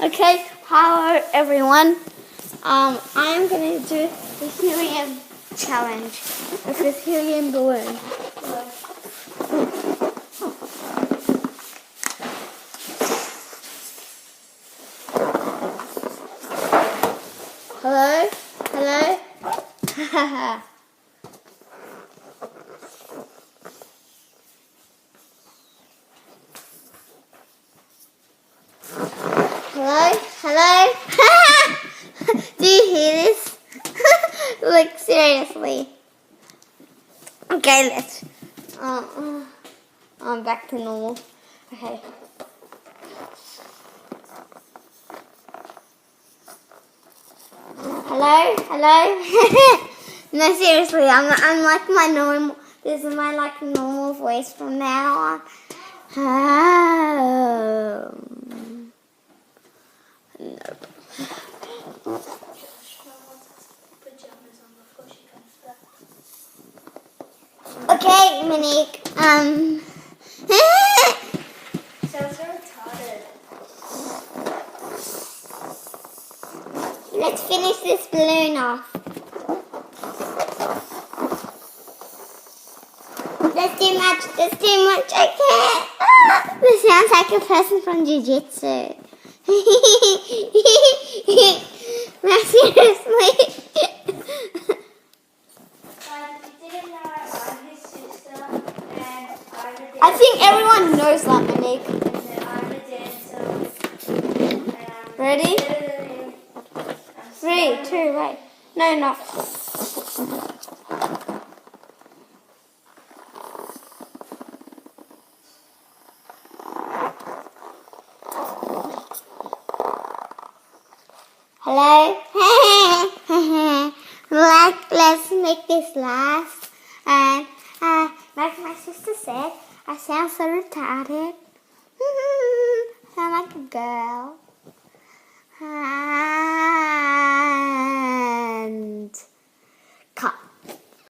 Okay, hello everyone. I'm gonna do the helium challenge with this helium balloon. Hello, hello. Hello, hello. Do you hear this? Like seriously. Okay, let's. I'm back to normal. Okay. Hello, hello. No, seriously, I'm like my normal. This is my like normal voice from now on. Nope. Okay, Monique. Sounds so retarded. Let's finish this balloon off. That's too much. That's too much. I can't. Ah, this sounds like a person from Jiu-Jitsu. No, seriously. Didn't know I'm his sister and I'm a I think everyone knows that, Monique. I'm a dancer. Ready? And 3, 2, wait. No, not. Hello? Let's make this last. And like my sister said, I sound so retarded. I sound like a girl.